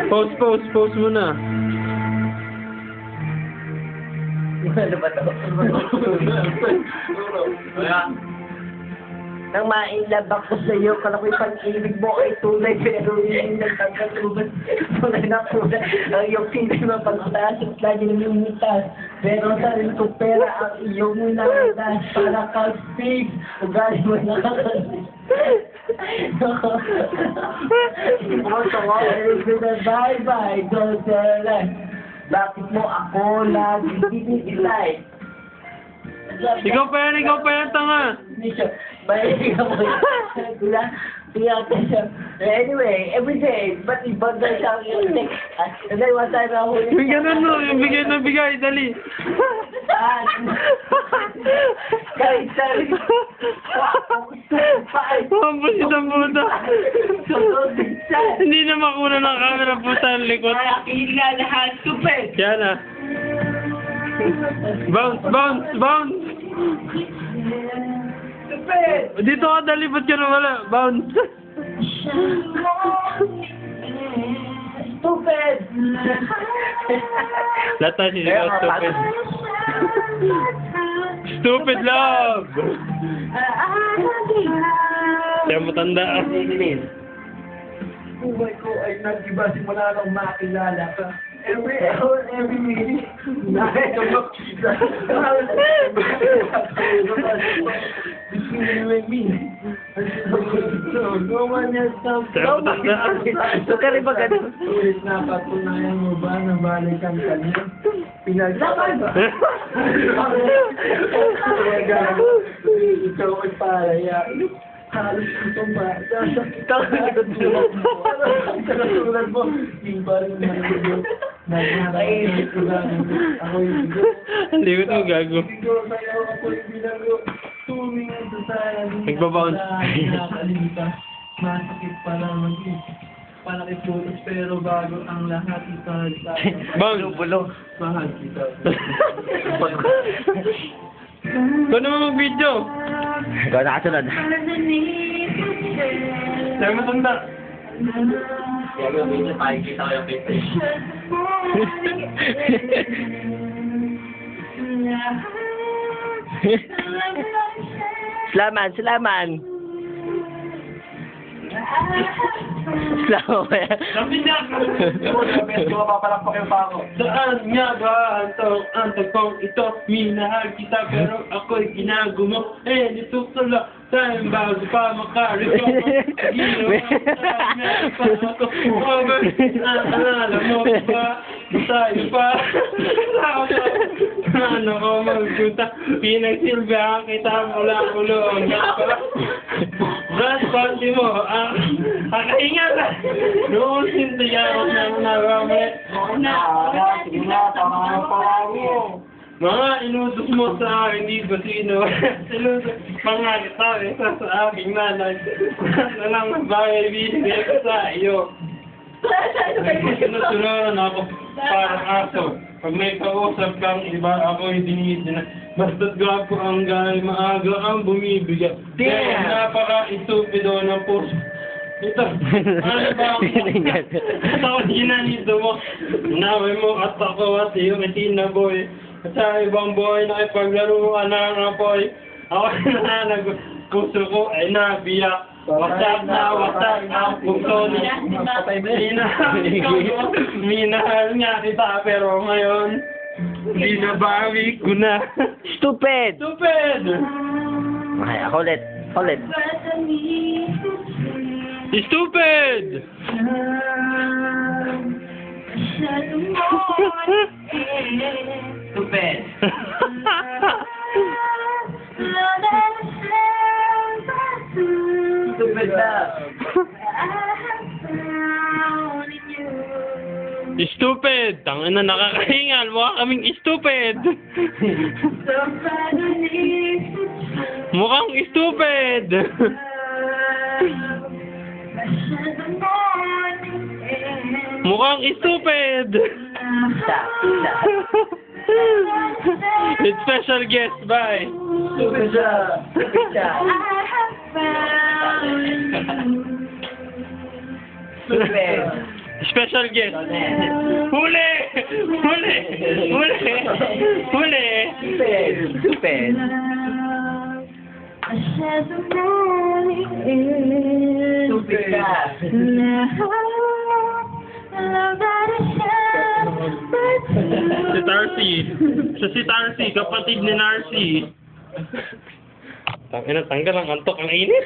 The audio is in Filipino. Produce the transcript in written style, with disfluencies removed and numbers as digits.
Pause muna. Ano ba to? Nang ma-inlove ako sa iyo, kala ko'y pag-ibig mo ay tunay, pero hindi nagtagkatuban. Tunay na tunay. Ang iyong piling mo pagtaas at lagi namimitas. Pero sa rin ko pera ang iyong minamitas. Para kang pig, ugali mo na bye-bye, don't tell us. Bakit mo ako lagi tinitilay? Ikaw pa yan, tanga. Anyway, every day, but ibang na siyang music. And then one time ako Yung ganun no, yung bigay na bigay, dali. Kahit sabi, Mambusit ang puta. Hindi na makuna ng camera puta ang likod. Nakakila lahat, stupid! Yan na. Bounce! Stupid! Dito ka dali, ba't ka na wala? Bounce! Stupid! Lahat tayo sisigaw, stupid. Stupid love! Siya matanda. Buhay ko ay nag-iba simula nang makilala ka. Every hour, every minute, nakakapagkita. Between you and me. No one else comes. Siya matanda. Ito ka rin ba ganun? Ulit na patunayan mo ba na balikan ka niya? Pinaglaban ba? Ikaw ay palaya. Halos itong ba? Ikaw ay nagtulog mo. Sa katulad mo, hindi pa rin nalulog. Nagnakarap ko lang. Ako yung bigo. Ang liwit mo, gago. Bigo, sayo ako yung binago. Tumingin sa sana. Nagbabounce. Nakakalimutan. Masakit pala mag-isip. Panakipulos pero bago ang lahat ikaw sa Bounce! mahal kita. Ikaw naman mag-video. Ikaw nakasunod. Siya matanda. Kaya gawin niya, pakikita ko yung picture. Salaman. Salaman ba yan? Sabi niya! Best ko, papalakpak yung pako. Saan nga ba ang tagpong ito? Minahal kita pero ako'y ginagumo. Dito sala tayong bago pa makarito. Ginawa tayo pa ako. Over, alam mo ba? Tayo pa. Ano ko magpunta? Pinagsilbihan kita mula-ulo ang gapa. Brad, pati mo, kakahinga ka. Noon sintiyan na nagamit. Sige na, tama pa mo. Mga inutos mo sa akin, di ba sino? Inutos, pangalit sa sa aking nanay. Ano lang bagay binigay ko sa iyo. Sinusunuran ako parang aso. Pag may kausap kang iba, ako'y dinidina. Basta't gwapo ang gay, maaga ang bumibigay. Kaya napaka-estupido ng puso. Ito, ano ba ako? At ako ginanito mo. Naway mo at ako at iyong itinaboy. At sa ibang boy na ipaglaruan ng apoy. Ako na puso ko ay nabiyak. Wasak na puso niya. Minahal niya kita pero ngayon binabawi ko na. Stupid! Stupid! Okay, ako ulit. Stupid! Stupid. Stupid na. Stupid! Tangin na nakakahingal. Mukha kaming stupid! Mukhang stupid! Mukhang stupid! With special guest, bye! Stupid siya. Stupid siya. Stupid. special guest. Huli! Huli! Huli! Huli! Stupid. Stupid ka. Si Tarsi. Siya si Tarsi, kapatid ni Narcy. Tangina, tanggal ang antok, ang init.